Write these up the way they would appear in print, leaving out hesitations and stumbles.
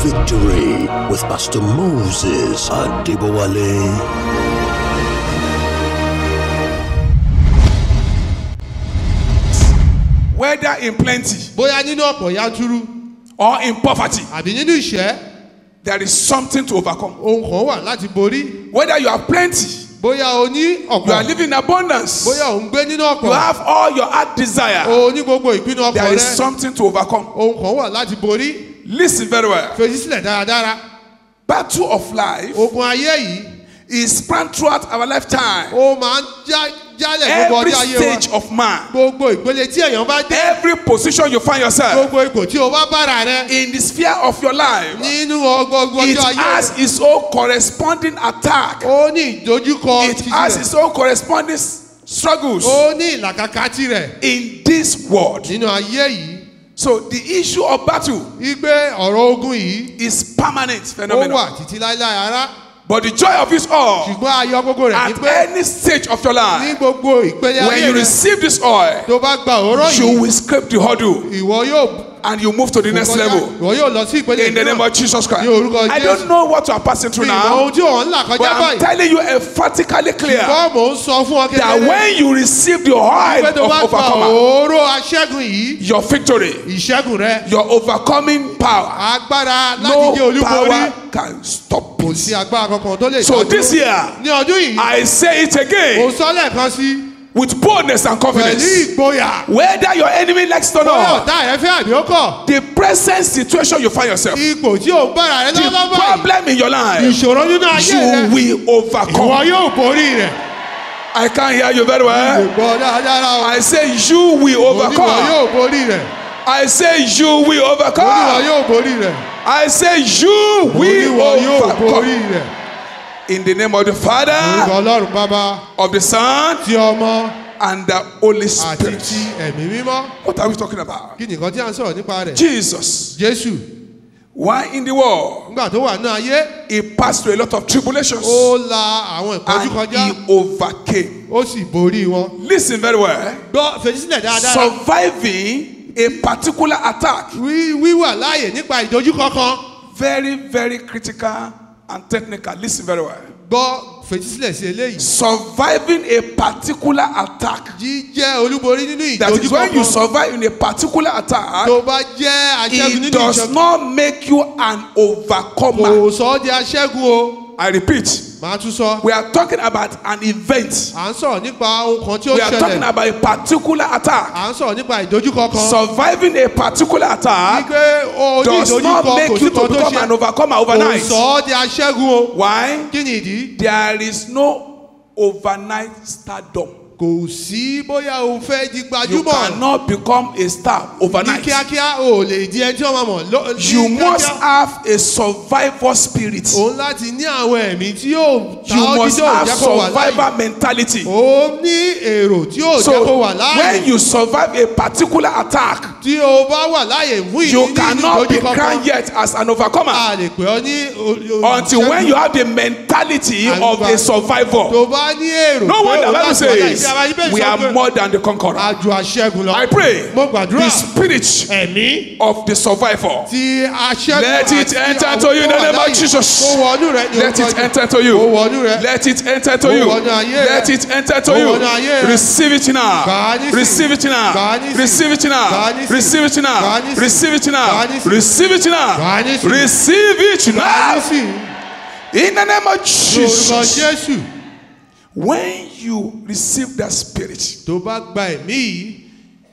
Victory with Pastor Moses Adebowale. Whether in plenty bóyá nínú ọ̀pọ̀ yanturu or in poverty, àbí nínú ìṣẹ́, there is something to overcome. ohun kan wà láti borí. Whether you have plenty, bóyá o ní you are ọ̀pọ̀, living in abundance, bóyá o ń gbé nínú you ọ̀pọ̀, have all your heart desire, o ní gbogbo ìpinnu there ọkàn is rẹ, something to overcome. ohun kan wà láti borí. Listen very well. Fèsì sílẹ̀ dáradára. Battle of life Ogun ayé yìí, is spread throughout our lifetime. ó máa ń jálẹ̀ gbogbo Every ọjọ́ ayé wa. stage of man, Gbogbo ìpele tí èèyàn bá dé, every position you find yourself gbogbo ipò tí o bá bára rẹ in the sphere of your life, nínú gbogbo it ọjọ́ ayé has rẹ, its own corresponding attack. ó ní ìdojúkọ It has tirẹ̀, its own corresponding struggles ó ní ìlàkàkà tirẹ̀ in this world. nínú ayé yìí. So the issue of battle Igbe ọ̀rọ̀ ogun yìí is permanent ó phenomenon. wà títí láíláí ara, But the joy of it all, ṣùgbọ́n ayọ̀ gbogbo rẹ̀ ní at pé any stage of your ní life, gbogbo ìpele when ayé you rẹ receive this oil, tó bá gba òróró you yìí, will scrape the hurdle ìwọ yóò and you move to the next level. ìwọ yóò lọ sí ìpele In the name mìíràn. of Jesus Christ. Ní orúkọ I Jésù. don't know what you are passing through Ìmọ̀ now, ohun tí òun ń là but kọjá I'm báyìí. telling you emphatically clear Ṣùgbọ́n mò ń sọ fún ọ that kékeré when you receive the oil pé tó of bá gba overcomer, òróró aṣẹ́gun yìí, your victory, ìṣẹ́gun rẹ, your overcoming power, agbára láti no jẹ́ olúborí, power can stop kò it. sí agbára kankan tó lè So dádúró. this year, Ní ọdún yìí, I say it mo again sọ lẹ́ẹ̀kan sí with boldness and pẹ̀lú confidence. ìgboyà. Whether your enemy likes it or Bóyá not, ọ̀tá rẹ fẹ́ àbí ó kọ̀, the present situation you find yourself, ipò tí ò ń bára rẹ the lọ́wọ́ báyìí, problem in your life, ìṣòro nínú ayé you rẹ, will ìwọ overcome. yóò borí rẹ̀. I can't hear you very well. Gbọ́ dáadáa o. I say you will Oníwọ̀ overcome. yóò borí rẹ̀. I say you will Oníwọ̀ overcome. yóò borí rẹ̀. I say you will Oníwọ̀ yóò borí overcome. rẹ̀. In the name of the Orúkọ Father, Ọlọ́run Bàbá, of the Son, ti ọmọ and the Holy àti Spirit. ti ẹ̀mí mímọ́. What are we talking about? Kí nìkan tí a ń sọ̀rọ̀ nípa rẹ̀? Jesus, Jésù, while in the world, nígbà tó wà ní ayé, he passed through a lot of tribulations ó la àwọn ìpọ́njú and kọjá, he overcame. ó sì borí wọn. Listen very well. Gbọ́ fèsìlẹ̀ dáadáa. Surviving a particular attack, Wíwà láàyè nípa ìdojúkọ kan. very, very critical and technical. Listen very well. Gbọ́ fèsìlẹ̀ sí eléyìí. Surviving a particular attack. Jíjẹ́ olúborí nínú That is ìdojúkọ when you kan. survive in a particular attack, Tó bá jẹ́ aṣẹ́gun it nínú does ìṣẹ́gun, not make you an overcomer. kò sọ ọ́ di aṣẹ́gun o. I repeat, Màá tún sọ. we are talking about an event. À ń sọ̀rọ̀ nípa ohun kan tí ó We are talking ṣẹlẹ̀. about a particular attack. À ń sọ̀rọ̀ nípa ìdojúkọ kan. Surviving a particular attack Wípé o ní does ìdojúkọ not kò make sí you to kan tó become an ṣe. overcomer Kò overnight. sọ ọ́ di aṣẹ́gun o. Why? Kí ni ìdí? There is no overnight stardom. Kò sí bóyá o fẹ́ di You gbajúmọ̀. cannot become a star Ní overnight. kíákíá o ò lè di ẹni tí wọ́n máa mọ̀. You Ní must kíákíá, have a survivor spirit. òun láti ní àwọn ẹ̀mí tí yóò ta You ọ́ must tí yóò have jẹ́ kó wà láàyè. survivor mentality. O ní èrò tí yóò jẹ́ kó wà So láàyè. when you survive a particular attack, Tí o bá wà láàyè fún you ìdí cannot be ìdojúkọ crowned kan. yet as an overcomer A lè pè ọ́ ní until when you have the mentality of a survivor. tó bá ní èrò. No pé wonder o the Bible láti wà láàyè. says Tí a bá yí bẹ́ẹ̀ we sọ are pé more than the conqueror. a ju aṣẹ́gun lọ. I pray Mo gbàdúrà. the spirit Ẹ̀mí of the survivor, ti aṣẹ́gun let it àti enter àwọn to you in the tó wà name of láàyè. Jesus. Kó wọnú rẹ ní let orúkọ it Jésù. enter to Kó you. wọnú rẹ. Let it enter to Kó you. wọnú ayé rẹ. Let it enter to Kó you. wọnú ayé rẹ. Receive it Gbà á now. nísìnyí. Receive it Gbà á now. nísìnyí. Receive it Gbà á now. nísìnyí. Receive it Gbà á now. nísìnyí. Receive it Gbà á now. nísìnyí. Receive it Gbà á now. nísìnyí. Receive it Gbà á now. nísìnyí. In the name of Ní orúkọ Jesus. Jésù. When you receive that spirit, Tó bá gba ẹ̀mí yìí,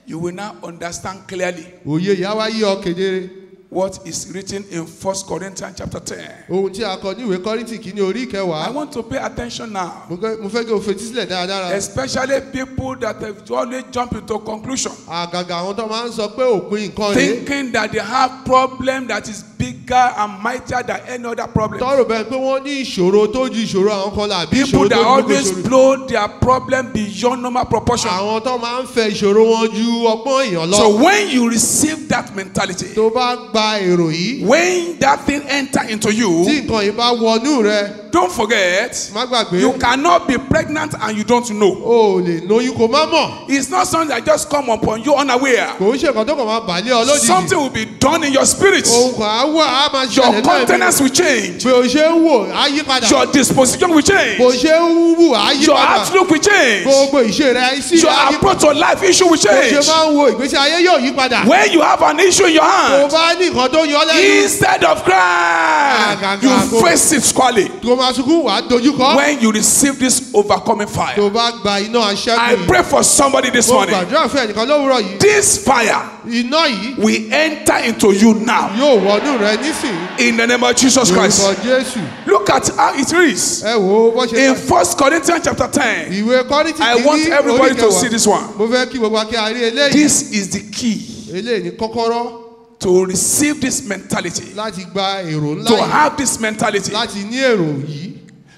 you will now understand clearly òye ìyá wa yí ọ kedere. what is written in 1 Corinthians chapter 10. Ohun tí a kọ ní ìwé Kọ́ríńtì kìíní orí I ìkẹwàá. want to pay attention now, Mo fẹ́ kí o fetí sílẹ̀ dáradára. especially people that have always jump into conclusion, Àgàgà àwọn tó máa ń sọ pé òpin nǹkan rèé. thinking that they have problem that is bigger and mightier than any other problem. Tọ́rọ̀ bẹ́ẹ̀ pé wọ́n ní ìṣòro tó ju ìṣòro àwọn kan lọ àbí People ìṣòro that tó ju always ìṣòro. blow their problem beyond normal proportion. Àwọn tó máa ń fẹ ìṣòro wọn ju ọgbọ́n èèyàn lọ. So when you receive that mentality, Tó bá gba gba èrò yìí. When that thing enter into Tí you, nǹkan yìí bá wọnú rẹ, don't forget, má gbàgbé. you cannot be pregnant and you don't know. O ò lè lóyún kó má mọ̀. It's not something that just come upon you unaware. Kò ń ṣe nǹkan tó kàn máa bàlẹ́ ọ lójijì. Something will be done in your spirit. Ohun kan á wà á máa Your ṣẹlẹ̀ náà. countenance will change. Bí o ṣe ń wò á yí padà. Your disposition will change. Bó ṣe ń wù á yí Your padà. outlook will change. Gbogbo ìṣe rẹ sí Your á yí padà. approach to life issue will Bó ṣe change. máa ń wo ìgbésí ayé yóò yí padà. When you have an issue in your Tó hand, bá ní nǹkan tó yọ lẹ́nu. instead of crying, you face it squarely. Tó máa sunkún wà á dojú kọ. When you receive this overcoming fire, Tó bá gba iná I aṣẹ́gun yìí. pray for somebody this Mo morning. gbàdúrà fún ẹnìkan lówùúrọ̀ yìí. This fire Iná yìí will enter into you now yóò wọnú rẹ nísìnyí. in the name of Jesus Christ. Lórúkọ Jésù. Look at how it reads Ẹ wo bó ṣe in kà. 1 Corinthians chapter 10. Ìwé Kọ́ríńtì I want kìíní everybody to orí see kẹwàá. this one. Mo fẹ́ kí gbogbo akẹ́ àárí eléyìí. This is the key Eléyìí ní kọ́kọ́rọ́ to receive this mentality, láti gba èrò ńlá to yìí. have this mentality, Láti ní èrò yìí.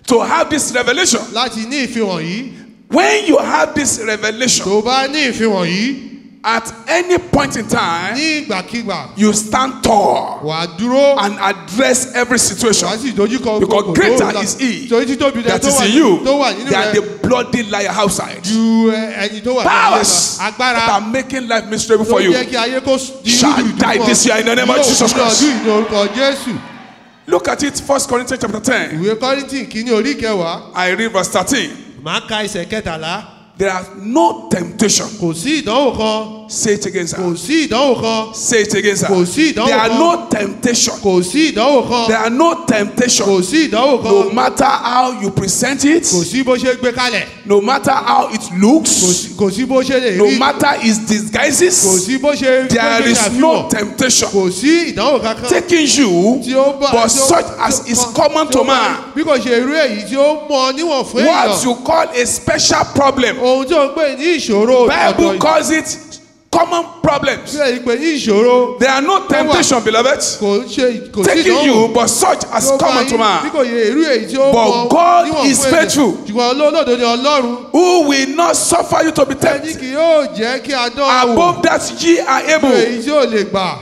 to have this revelation. Láti ní ìfihàn yìí. When you have this revelation, Tó bá ní ìfihàn yìí. at any point in time, Ní ìgbàkigbà you stand tall wà á dúró. and address every situation. Wà á sì dojú kọ Because gbogbo greater tó wà. is he Torí títóbi rẹ̀ that tó is wà in you tó wà nínú than the rẹ̀ bloody liar outside. ju ẹni tó wà nínú Powers rẹ̀. that Agbára are making life miserable tó for you jẹ́ kí ayé kó di shall rúdurùdu die fún ọ. this year in the name of Yóò Jesus kú ní Christ. ọdún yìí ní orúkọ Jésù. Look at it, 1 Corinthians chapter 10. Ìwé Kọ́ríńtì kìíní orí kẹwàá. I read verse 13. Màá ka ẹsẹ̀ kẹtàlá. There are no temptation. Kò sí ìdánwò kan. Say it again, sir. Kò sí ìdánwò kan. Say it again, sir. Kò sí ìdánwò There are kan. no temptation. Kò sí ìdánwò kan. There are no temptation. Kò sí ìdánwò No kan. matter how you present it, Kò sí bó ṣe gbé kalẹ̀. no matter how it looks, Kò sí bó ṣe lè no rí. matter its Kò disguises, sí bó ṣe there is no temptation Kò sí ìdánwò kankan. taking you, Tí ó bá but tí ó- such tí as ó- is tí ó common to bá- man. Bí kò ṣe irú èyí tí ó mọ níwọ̀n fún What èèyàn. you call a special problem, Ohun tí ó ń pè ní ìṣòro Bible ọ̀tọ̀ calls it common problems. tí èyí pè ní ìṣòro There are no temptation, beloved, kò sí taking ìdánwò. you, but such as Tí ó bá common to yín, bí man, kò yẹ irú èyí tí ó But mọ God níwọ̀n is fún èèyàn. faithful. Ṣùgbọ́n olódodo ni Ọlọ́run. who will not suffer you to be Ẹni tempted kì yóò jẹ́ kí a dán an wò. above that ye are Irú able, èyí tí ó lè gbà.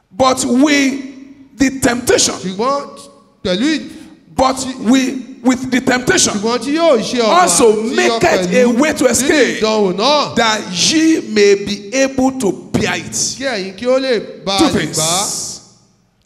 but the temptation, with the temptation Ṣùgbọ́n tí yóò ṣe ọ̀nà also tí yọ maketh a pẹ̀lú way to nínú escape, ìdánwò náà. that ye may be able to bear it. Kí ẹ̀yin kí ó lè bá a Two lè gbà á. things.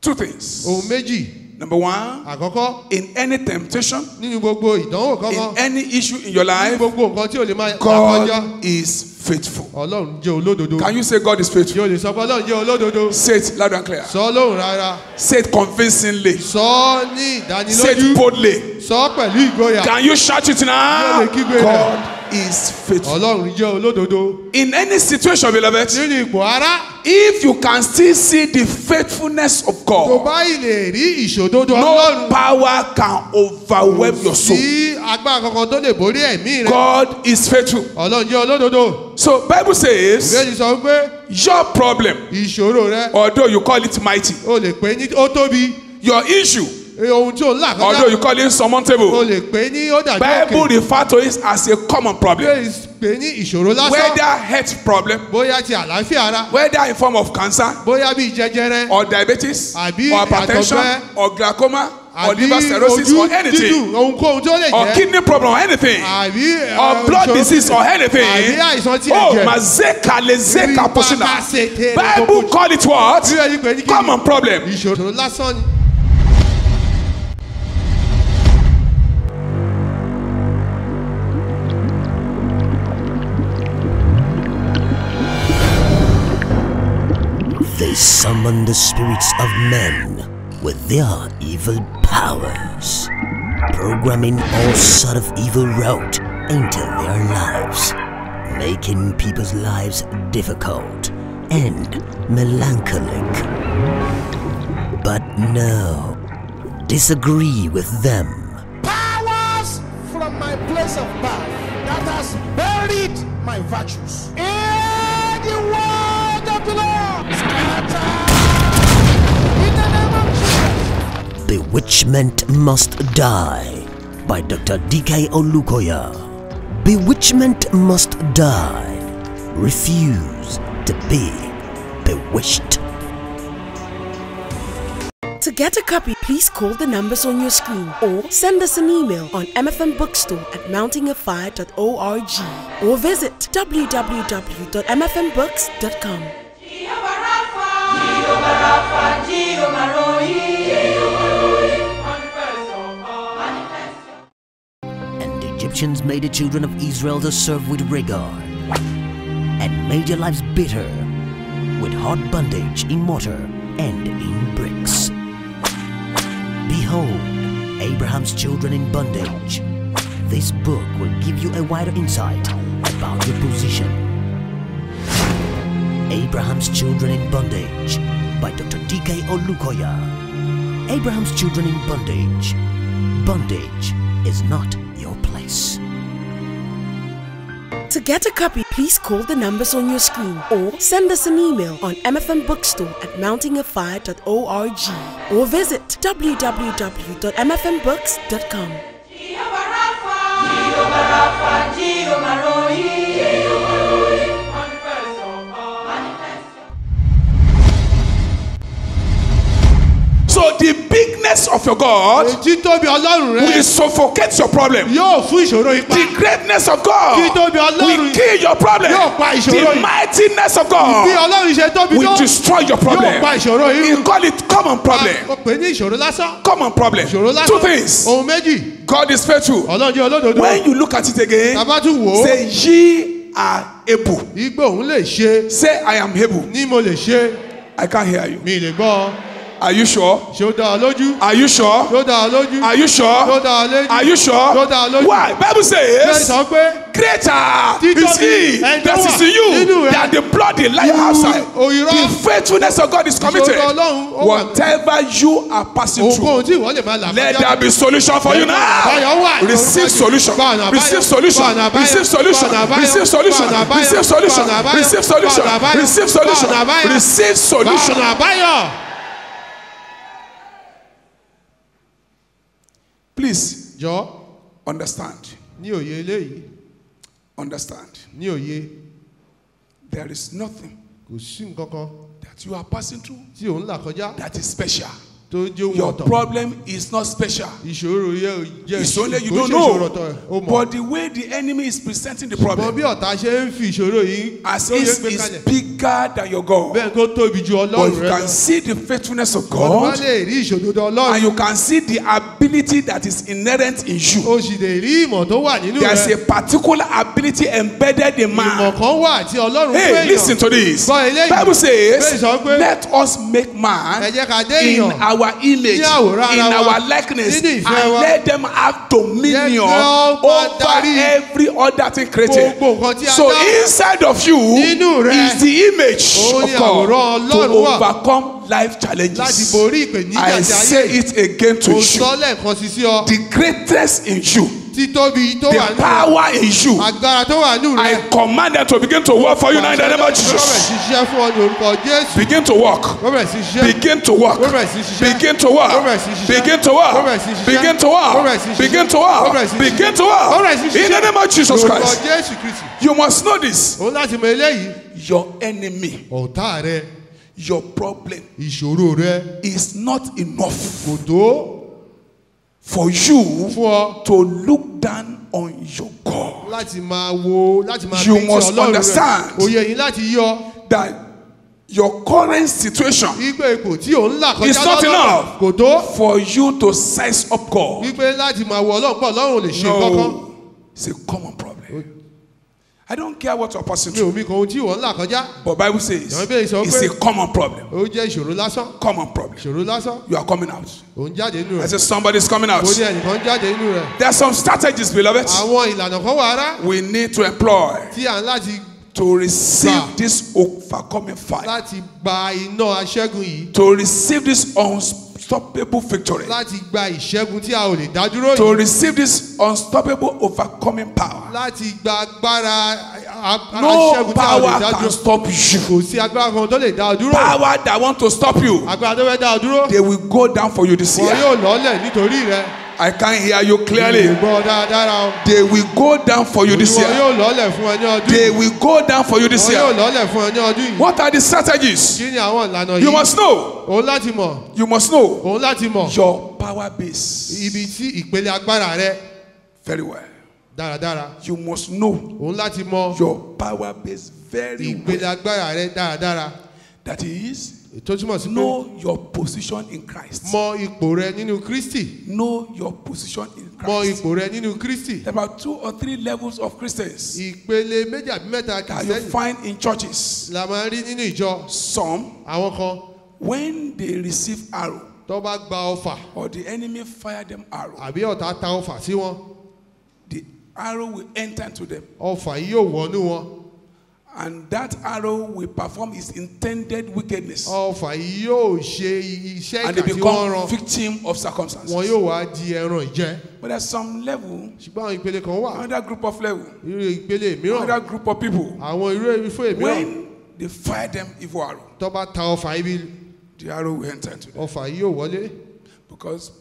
Two things. Ohun méjì. Number one, Àkọ́kọ́ in any temptation, nínú gbogbo ìdánwò in kankan. any issue in your Ní life, gbogbo nǹkan tí ò lè máa là kọjá. God is faithful. Ọlọ́run jẹ́ olódodo. Can you say God is faithful? Yóò lè sọ pé Ọlọ́run jẹ́ olódodo. Say it loud and clear. Sọ lóhùn rárá. Say it convincingly. Sọ ọ́ ní Say it ìdánilójú. boldly. Sọ ọ́ pẹ̀lú ìgboyà. Can you shout it now? Yóò lè kígbe rẹ̀. God is faithful. Ọlọ́run jẹ́ olódodo. In any situation, beloved, Nínú ipò ara. if you can still see the faithfulness of Tó God, bá ilè rí ìṣòdodo no Ọlọ́run. power can overwhelm your soul. Sí agbára kankan tó lè borí ẹ̀mí rẹ̀. God is faithful. Ọlọ́run jẹ́ olódodo. So Bible says Ìbéèrè sọ pé your problem, ìṣòro rẹ although you call it mighty, o lè pè ní ó tóbi. your issue, Ohun tí ò ń là although you kọjá call it o insurmountable, lè pè ní ó dàbí Bible òkè. refer to it as a common problem. Ìbéèrè pè ní ìṣòro lásán. Whether health problem, Bóyá ti àlàáfíà ara. whether in form of cancer, Bóyá bíi jẹjẹrẹ. or diabetes, Àbí or hypertension, àtọ̀gbẹ. or glaucoma, or Àbí liver cirrhosis, ojú or anything, dídùn ohunkóhun tó lè or jẹ́. kidney problem, or anything, Àbí or blood ìṣòro- disease, or anything. Àbí àìsàn tí Oh, ẹ̀jẹ̀. mazeka lezeka Rí poshina. bàbá ṣètè rẹ̀ Bible gbogbo. call it what? Bí ẹni pè ní kí ni? Common problem. Ìṣòro lásán ni. They summon the spirits of men with their evil powers, programming all sort of evil route into their lives, making people's lives difficult and melancholic. But no, disagree with them. Powers from my place of birth that has buried my virtues. In the word of the Lord, scatter in the name of Jesus. Bewitchment Must Die by Dr. D.K. Olukoya. Bewitchment must die. Refuse to be bewitched. get a copy, please call the numbers on your screen or send us an email on mfmbookstore@mountainofire.org or visit www.mfmbooks.com. And the Egyptians made the children of Israel to serve with rigor, and made their lives bitter with hard bondage in mortar and in bricks. Behold, Abraham's children in bondage. This book will give you a wider insight about your position. Abraham's Children in Bondage by Dr. D.K. Olukoya. Abraham's Children in Bondage. Bondage is not your place. To get a copy, please call the numbers on your screen or send us an email on mfmbookstore@mountainofire.org or visit www.mfmbooks.com. So the bigness of your God títóbi ọlọ́run rẹ will suffocate your problem. yóò fún ìṣòro yìí pa. The greatness of God títóbi will ọlọ́run kill your problem. yóò pa ìṣòro The yìí. mightiness of bí God ọlọ́run ṣe tóbi will tó destroy your problem. yóò pa ìṣòro yìí. He call it common problem. ó pè é ní ìṣòro lásán. Common problem. ìṣòro lásán. Two things. ohun méjì. God is faithful. ọlọ́run jẹ́ olódodo. When you look at it again, tàbá tún wò ó. say ye are able. igbó òun lè ṣe. Say I am able. ní mo lè ṣe. I can't hear you. mi lè gbọ́. Are you sure? ṣé ó dá ọ lójú. Are you sure? ṣé ó dá ọ lójú. Are you ṣé sure? ó dá ọ lójú. Are you sure? ṣé ó dá ọ lójú. Why? Bible bẹ́ẹ̀ says sọ pé. greater Títóbi is he ẹni tó that wà is in you nínú rẹ. than the blood they lie outside. òyìnbó. The faithfulness of God is committed. ìṣòro ọlọ́run ó wà. Whatever you are passing through, ohunkóhun tí ìwọ lè máa là let kọjá. there be solution for you now. àbáyọ wà. Receive solution. Bọ̀nà àbáyọ. Receive solution. Bọ̀nà àbáyọ. Receive solution. Bọ̀nà àbáyọ. Receive solution. Bọ̀nà àbáyọ. Receive solution. Bọ̀nà àbáyọ. Receive solution. Bọ̀nà àbáyọ. Receive solution. Bọ̀nà àbáyọ. Receive solution. bọ̀nà àbáyọ. Please jọ understand. ní òye eléyìí. Understand. ní òye. There is nothing kò sí nǹkan kan that you are passing through tí òun là kọjá. that is special. tó jẹ́ ohun Your ọ̀tọ̀. problem is not special. ìṣòro yẹ ò jẹ́ It's only you kò don't ṣe ìṣòro know. ọ̀tọ̀ ó mọ̀. But the way the enemy is presenting the ṣùgbọ́n problem, bí ọ̀tá ṣe ń fi ìṣòro yìí. as tó yẹ if gbé it's kalẹ̀. bigger than your God. bẹ́ẹ̀ kó tóbi ju But ọlọ́run you rẹ can lọ. see the faithfulness of ọ̀dọ́ wá God, lè rí ìṣòdodo and ọlọ́run. you can see the ability that is inherent in you. o sì lè rí ìmọ̀ tó wà nínú There's rẹ. a particular ability embedded in ìmọ̀ man. kan wà tí ọlọ́run Hey, fẹ́ listen to this. Gbọ́ eléyìí. Bible Bẹ́ẹ̀ says, sọ pé. let us make man ẹ jẹ́ ká dé in èèyàn. our image, Ní àwòrán in ara wa. our likeness, Nínú and ìfẹ́ wa. let them have dominion Jẹ́ kí wọ́n máa over darí every other thing created. gbogbo nǹkan tí a So dá. inside of you Nínú rẹ. is the image Òun of ni God àwòrán to Ọlọ́run wà. overcome life láti challenges. borí ìpèníjà I tí say ayé. it again to mo you. sọ lẹ́ẹ̀kan sí sí ọ. The greatest in you, títóbi tó wà the nínú rẹ. power in you, agbára tó wà nínú I rẹ. command them to begin to work for you now in the name of Ó bẹ̀rẹ̀ Jesus. sí ṣiṣẹ́ fún ọ ní orúkọ Jésù. Begin to work. Ó bẹ̀rẹ̀ sí ṣiṣẹ́. Begin to work. Ó bẹ̀rẹ̀ sí ṣiṣẹ́. Begin to work. Ó bẹ̀rẹ̀ sí ṣiṣẹ́. Begin to Ó work. bẹ̀rẹ̀ sí ṣiṣẹ́. Begin to Ó work. bẹ̀rẹ̀ sí ṣiṣẹ́. Begin to Ó work. bẹ̀rẹ̀ sí ṣiṣẹ́. Begin to Ó work. bẹ̀rẹ̀ sí ṣiṣẹ́. In the name of Jesus Lórúkọ Christ. Jésù Kristi. You must know this. Òun láti mọ eléyìí. Your enemy, ọ̀tá rẹ. your problem ìṣòro rẹ. is not enough kò tó for you fún ọ. to look down on your God. láti máa wo láti máa You bí tí must Ọlọ́run understand. rẹ. òye yìí láti yọ. That your current situation wípé ipò tí òun là kọjá It's not enough. kò tó. for you to size up God. wípé láti máa wọ Ọlọ́run pọ̀ Ọlọ́run ò lè ṣe kankan. No, it's a common problem. I don't care what you're passing mi ò through, mi kan ohun tí òun là kọjá. but Bible says Ìwọ́n bẹ́ẹ̀ sọ it's pé a common problem. ó jẹ́ ìṣòro lásán. Common problem. ìṣòro lásán. You are coming out. òun jáde nínú I rẹ̀. said somebody's coming out. ó ní ẹnìkan jáde nínú rẹ̀. There are some strategies, beloved, àwọn ìlànà kan wà rárá. we need to employ tí à ń láti to receive Sir. this overcoming fire, láti gba iná aṣẹ́gun yìí. to receive this unstoppable victory, láti gba ìṣẹ́gun tí a ò lè dá dúró to yìí. receive this unstoppable overcoming power. láti gba agbára No aṣẹ́gun tí a ò lè power dá can dúró. stop you. kò sí agbára kan tó lè dá ọ dúró. Power that want to stop you, agbára tó fẹ́ dá ọ dúró. they will go down for you this wọn year. yóò lọ́lẹ̀ nítorí rẹ. I can't hear you clearly. Gbọ́ dáadáa o. They will go down for you this Olúwa year. yóò lọ́lẹ̀ fún ẹ ní ọdún They yìí. will go down for you this Wọ́n yóò year. lọ́lẹ̀ fún ẹ ní ọdún yìí. What are the strategies? Kí ni àwọn ìlànà You yìí? must know. Òun láti mọ̀. You must know Òun láti mọ̀. your power base Ibi tí ìpele agbára rẹ very well. dáradára. You must know Òun láti mọ your power base very ìpele well. agbára rẹ dáradára. That is, Tó túmọ̀ sí pé know your position in Christ. mọ ipò rẹ nínú Kristi. Know your position in Mọ Christ. ipò rẹ nínú Kristi. About 2 or 3 levels of Christians Ìpele méjì àbí mẹ́ta that you kìsẹ́yìn find in churches. la máa ń rí nínú ìjọ. Some, Àwọn kan when they receive arrow tó bá gba ọfà or the enemy fire them arrow, àbí ọ̀tá ta ọfà sí wọn. the arrow will enter into them, Ọfà yìí yóò wọnú wọn. and that arrow will perform its intended wickedness, Ọfà yìí yóò ṣe iṣẹ́ and they ìkà tí wọ́n become rán. victim of Wọn circumstances. yóò wá di ẹran ìjẹ. But there's some level, Ṣùgbọ́n àwọn ìpele kan wà. another group of level, Irú ìpele mìíràn. another group of people. Àwọn irú ìfún mìíràn. When they fire them evil arrow, Tó bá ta ọfà ibi the arrow will enter into them, ọfà yìí yóò wọlé. because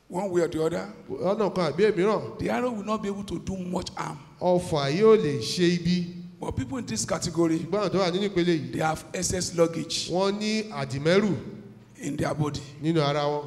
one way or the other, Ọ̀nà kan àbí èmíràn. the arrow will not be able to do much harm. Ọfà yóò lè ṣe ibi. But people in this category, Ṣùgbọ́n àwọn tó wà nínú ìpele yìí. they have excess luggage Wọ́n ní àdìmẹ́rù in their body. nínú ara wọn.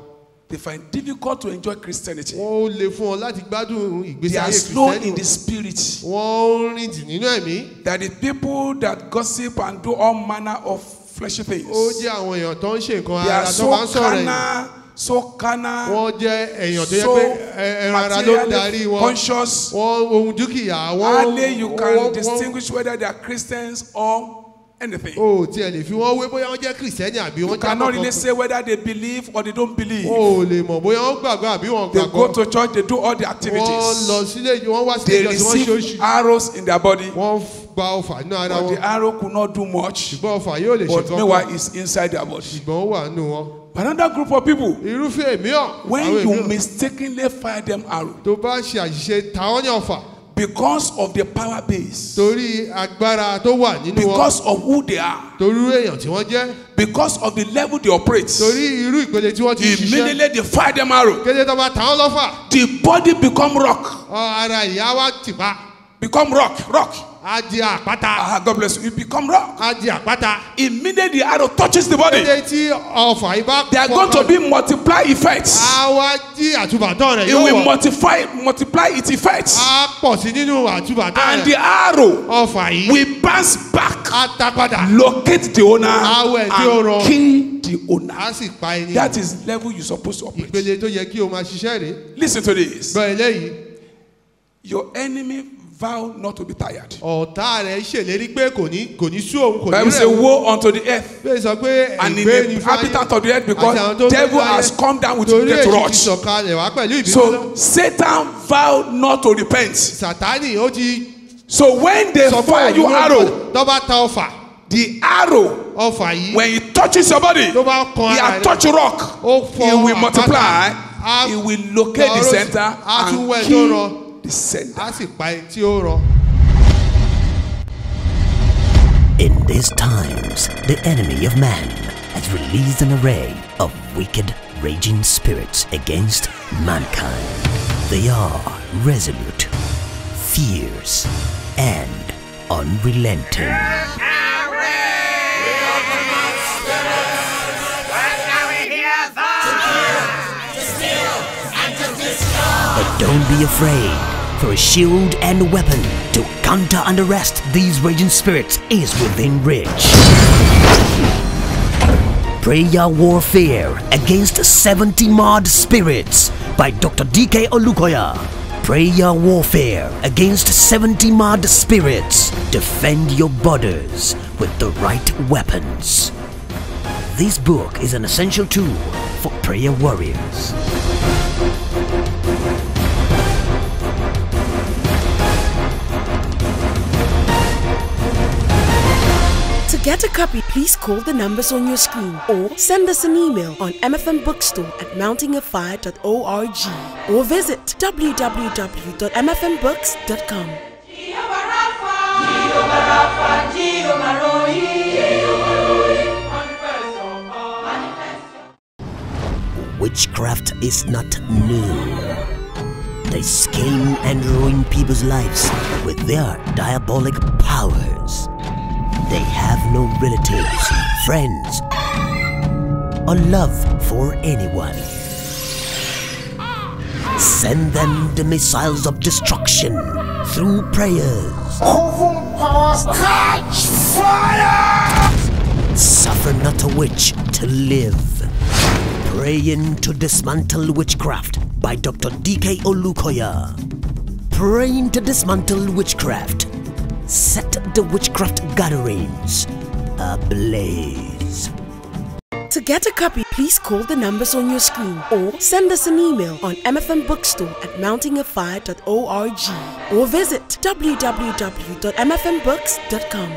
They find difficult to enjoy Christianity. Wọ́n ó le fún wọn láti gbádùn ìgbésí They are ayé slow in Kristẹni. the spirit. Wọ́n ń rìn jì nínú ẹ̀mí. That the people that gossip and do all manner of fleshy things, Ó jẹ́ àwọn èèyàn tó ń ṣe nǹkan they ara are tó so máa ń sọ̀rọ̀ ẹ̀yìn. carnal, so carnal, Wọ́n jẹ́ èèyàn tó yẹ so pé ẹran ara ló ń darí materially wọn. conscious. Wọ́n ohun dúkìá. Hardly you can wọ́n distinguish whether they are Christians or anything. o tiẹ̀ lè fi wọ́n wé bóyá wọ́n jẹ́ kìrìsìtẹ́nì àbí You wọ́n jẹ́ cannot really àkọ́kọ́. say whether they believe or they don't believe. O ò lè mọ̀ bóyá wọ́n gbàgbọ́ àbí wọ́n They go gbàgbọ́. to church, they do all the Wọ́n lọ activities. sílé wọ́n wá sílé They ìjọsìn wọ́n ṣe receive oṣù. arrows in their body, Wọ́n gba ọfà nínú ara but wọn. the arrow could not do much. Ṣùgbọ́n ọfà yóò lè ṣe But kankan. meanwhile, it's inside their body. Ṣùgbọ́n ó wà nínú wọn. Another group of people, Irúfẹ́ èmíọ̀. when àwọn you èmíọ̀, mistakenly fire them arrow tó bá ṣe àṣìṣe ta wọ́n ní ọfà because of the power base, torí agbára tó wà nínú wọn. because of who they are, Torí irú èèyàn tí wọ́n jẹ́. because of the level they operate, Torí irú ìpele tí wọ́n ti ṣiṣẹ́. immediately they fire them arrow. Kéde tó bá ta wọ́n lọ́fà. The body become rock, Ara ìyá wa tìpa. become rock. Á di àpáta. God bless you. It become rock. Á di àpáta. Immediately the arrow touches the body. Kéde tí ọfà yìí bá. They are going to be multiply effects. Á wá dí àtúbàtán rẹ̀ It yóò will wọ̀. multiply its effects. Á pọ̀ sí nínú àtúbàtán And rẹ̀. the arrow Ọfà yìí. will bounce back, Á ta padà. locate the owner, Awẹ̀ tí ó rọ. and kill the owner. Á sì pa ẹni. That is level you're supposed to operate. Ìpele tó yẹ kí o máa ṣiṣẹ́ rẹ̀. Listen to this. Gbọ́ eléyìí. Your enemy vow not to be tired. Ọ̀tá rẹ̀ ṣèlérí pé kò ní sú òun kò ní Bible say, rẹ̀. woe unto the earth Bẹ́ẹ̀ sọ pé and in ìgbé the ni fáyé. inhabitant of the earth, Àti àwọn tó because ń devil gbé has láyé. come down with Torí death èṣù ti rush. sọ̀kalẹ̀ wá pẹ̀lú ìbínú So náà. Satan vowed not to repent. Sàtánì ó ti So when they sọ fire fún you òun arrow, tó bá ta ọfà. the arrow, Ọfà yìí. when it touches your body, Tó bá kan it ara has rẹ̀. touched rock. Ó fọ It will àpáta. multiply. Á It will locate the lọ center á tún wẹ̀ and tó kill rọ. the center. Á sì pa ẹni tí ó rọ. In these times, the enemy of man has released an array of wicked, raging spirits against mankind. They are resolute, fierce, and unrelenting. But don't be afraid, for a shield and weapon to counter and arrest these raging spirits is within reach. Prayer Warfare Against 70 Mad Spirits by Dr. D.K. Olukoya. Prayer Warfare Against 70 Mad Spirits. Defend your borders with the right weapons. This book is an essential tool for prayer warriors. To get a copy, please call the numbers on your screen or send us an email on mfmbookstore@mountainofire.org or visit www.mfmbooks.com. Witchcraft is not new. They scheme and ruin people's lives with their diabolic powers. They have no relatives, friends, or love for anyone. Send them the missiles of destruction through prayers. Oven powers catch fire! Suffer not a witch to live. Praying to dismantle witchcraft by Dr. DK Olukoya. Praying to dismantle witchcraft. Set the witchcraft gatherings ablaze. To get a copy, please call the numbers on your screen or send us an email on mfmbookstore@mountingafire.org or visit www.mfmbooks.com.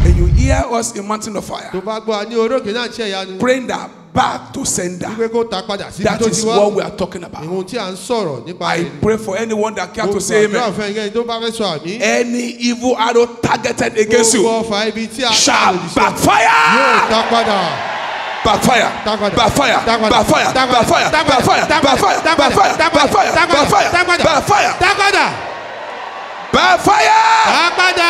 And you hear us in Mountain of Fire tó bá gbọ́ ní orókè náà ṣe ìyanu. praying that back to sender. wípé kó ta padà sí ibi That tó is ti what wá. we are talking about. ìhun tí à ń sọ̀rọ̀ nípa I rẹ̀. pray for anyone that care to Gbogbo say àdúrà amen. fún ẹnikẹ́ni tó bá fẹ́ sọ àmì. Any evil arrow targeted against you gbogbo ọfà ibi tí a shall yóò backfire. ta padà. Backfire. Tagbada. Backfire. Tagbada. Backfire. Tagbada. Backfire. Tagbada. Backfire. Tagbada. Backfire. Tagbada. Backfire. Tagbada. Backfire. Tagbada. Backfire. Tagbada. Backfire. Tagbada.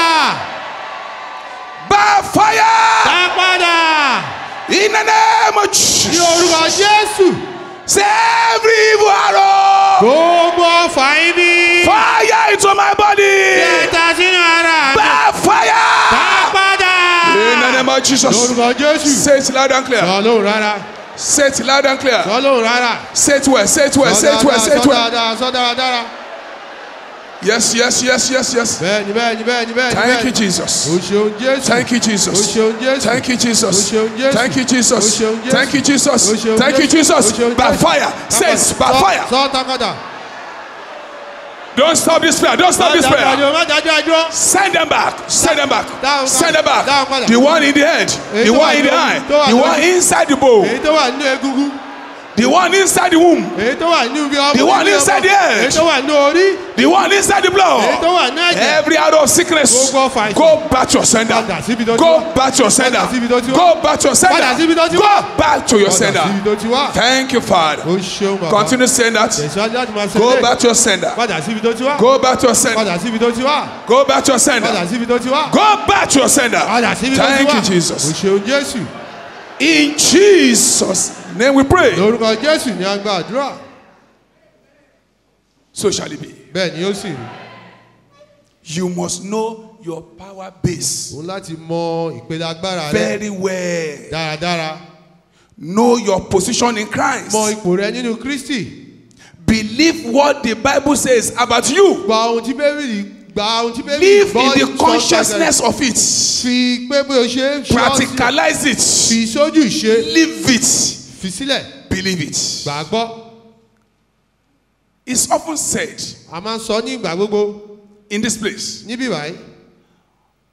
Backfire. Tagbada. In the name of Ní Jesus. orúkọ Jésù. Say every evil arrow. Gbogbo ọfà ibi. Fire into my body. Ẹ̀ta sínú ara. Backfire. Tagbada. In the name of Ní Jesus. orúkọ Jésù. Say it loud and clear. Sọ lóhùn rárá. Say it loud and clear. Sọ lóhùn rárá. Say it well. Say it well. Say it well. Say it Sọ well. dáadáa. Sọ dáradára. Yes, yes, yes, yes, yes. Bẹ́ẹ̀ni bẹ́ẹ̀ni bẹ́ẹ̀ni bẹ́ẹ̀ni. Thank you, Jesus. O ṣeun Jésù. Thank you, Jesus. O ṣeun Jésù. Thank you, Jesus. O ṣeun Jésù. Thank you, O Jesus. ṣeun Jésù. Thank you, Jesus. O ṣeun Thank you, Jésù. Jesus. O ṣeun Jésù. Backfire. Says backfire. Sọ Tagbada. Don't stop this prayer. Don't stop this prayer. Má dájú àjọ. Send them back. Send them back. Down, Send them down, back. down. The one in the head. The tó one wà in the lórí, eye. tó wà The one lórí. inside the bowl. Èyí tó wà nínú egungun. The one inside the womb. Èyí tó wà nínú ibi ọmọ. The one ibi ọmọ. inside the head. Èyí tó wà nínú orí. The one inside the Èyí tó blood. wà nínú ẹ̀jẹ̀. Every arrow of sickness. Gbogbo ọfà àìsàn. Go back to your sender. Padà síbi tó ti Go wá. back to your sender. Padà síbi tó ti wá. Go back to your Padà síbi tó sender. ti Go wá. back to your Padà síbi sender. tó ti wá. Thank you, Father. O ṣeun bàbá. Continue saying that. Tẹ̀síwájú láti máa ṣe Go lé. back to your sender. Padà síbi tó ti wá. Go back to your sender. Padà síbi tó ti wá. Go back to your Padà sender. síbi tó ti wá. Go back to your sender. Padà síbi tó ti wá. Thank you, O Jesus. ṣeun Jésù. In Jesus' name we pray. Lórúkọ Jésù ni a gba àdúrà. So shall it be. Bẹ́ẹ̀ ni ó sì rí. You must know your power base Òun láti mọ ìpele agbára rẹ very well. dáradára. Know your position in Christ. Mọ ipò rẹ nínú Kristi. Believe what the Bible says about you. Gba ohun tí Bíbélì Live gbọ́ in the sọ consciousness of it. fi pé bí o ṣe ń fi ọ́ sí- Practicalize it. fi sójú ìṣe Live it. fi sílẹ̀ Believe it. gbà gbọ́. It's often said A máa ń sọ ní ìgbà gbogbo in this place, níbí báyìí.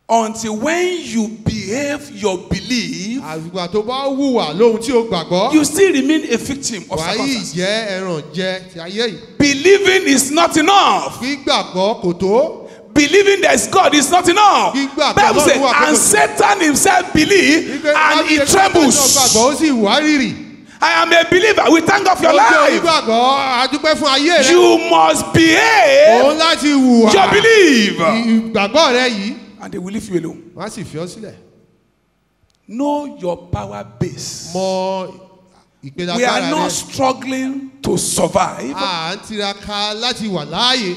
until when you behave your belief, Àgbà tó bá hùwà lóhun tí o gbàgbọ́. you still remain a victim of Wàá yìí circumstances. jẹ́ ẹran jẹ ti ayé yìí. Believing is not enough. Gbígbàgbọ́ kò tó. Believing there is God is not enough. Gbígbà Bible Ọlọ́run says, wà pé and kò sí. Satan himself believe Wípé and he Ọlọ́run gbàgbọ́ trembles. ó sì wá rírì. I am a believer. We thank God for your Ó jẹ́ life. onígbàgbọ́ adúpẹ́ fún ayé rẹ. You must behave Òun láti hùwà your belief. ìgbàgbọ́ rẹ yìí. And they will leave you alone. Wọ́n á sì fi ọ́ sílẹ̀. Know your power base. Mọ ìpele We are agbára not rẹ. struggling to survive. À ń tiraka láti wà láàyè.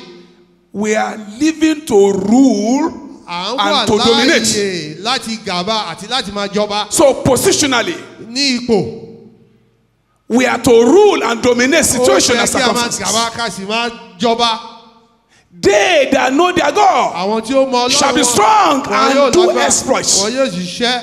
We are living to rule À ń and wà to dominate. láàyè láti gàba àti láti máa jọba So positionally, ní ipò. we are to rule and dominate Ó situation yẹ and kí a máa circumstances. gàba ká sì máa jọba. They that know their God Àwọn tí ó mọ Ọlọ́run shall be wọn- strong wọn and yóò do lágbára. exploits. Wọn yóò ṣiṣẹ́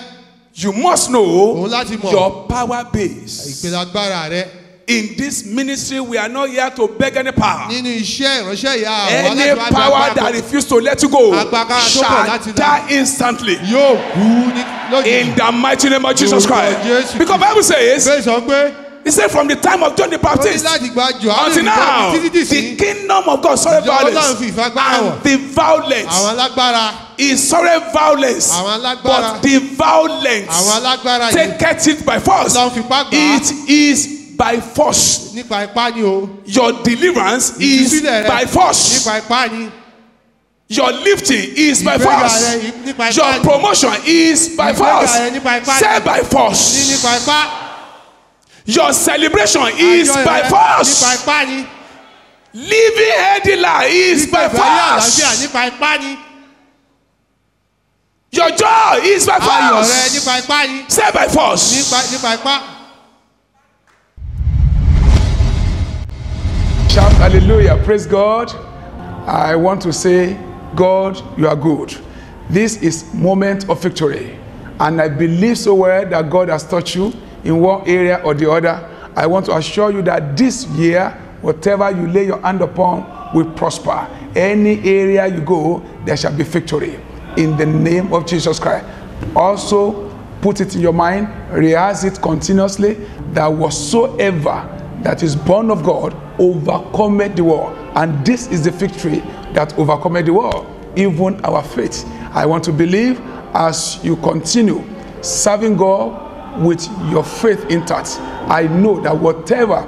You must know Òun láti mọ̀. your power base. ìpele agbára rẹ. In this ministry, we are not here to beg any power. Nínú iṣẹ́ ìránṣẹ́ ìyá àwọn Any aláìsàn àgbà power agbára that kan refuses to let you go Agbára tó kọ̀ shall láti die instantly. yóò kú ní lójijì. In the mighty name of Jesus Lórúkọ Christ. Jésù Because Bible says, Bẹ́ẹ̀ sọ pé He said from the time of John the Ó ní Baptist láti gba Jòhánù until now, títí the dìsín. kingdom of God suffered Ìjọba Ọlọ́run violence, fi ìfẹ́ agbára wọ̀. and the violence Àwọn alágbára. is suffered violence, Àwọn alágbára. but the violence Àwọn alágbára yìí. taketh it by force. Ọlọ́run fipá gbà á. It is by force. Nípa ipá ni o. Your deliverance is Ìtúsílẹ̀ rẹ by force. nípa ipá ni. Your lifting is by Ìgbéga force. rẹ nípa ipá Your ni. promotion is by Ìgbéga force. rẹ nípa ipá ni. Say by Ní force. nípa ipá. Your celebration is Àjọyọ̀ by rẹ force. Nípa ipá ni. Living healthy life is by Nípa ìfẹ́ àlàáfíà force. nípa ipá ni. Your joy is by Ayọ̀ rẹ force. nípa ipá ni. Say by force. Nípa ipá. Shout hallelujah, praise God. I want to say, God, you are good. This is moment of victory. And I believe so well that God has touched you in one area or the other. I want to assure you that this year, whatever you lay your hand upon will prosper. Any area you go, there shall be victory. In the name of Jesus Christ. Also, put it in your mind, rehearse it continuously, that whatsoever that is born of God overcometh the world. And this is the victory that overcometh the world, even our faith. I want to believe as you continue serving God with your faith intact, I know that whatever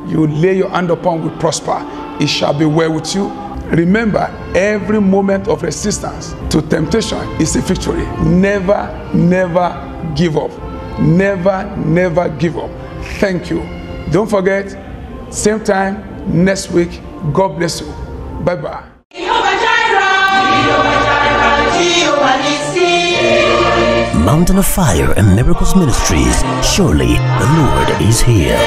you lay your hand upon will prosper. It shall be well with you. Remember, every moment of resistance to temptation is a victory. Never, never give up. Never, never give up. Thank you. Don't forget, same time next week. God bless you. Bye-bye. Mountain of Fire and Miracles Ministries. Surely the Lord is here.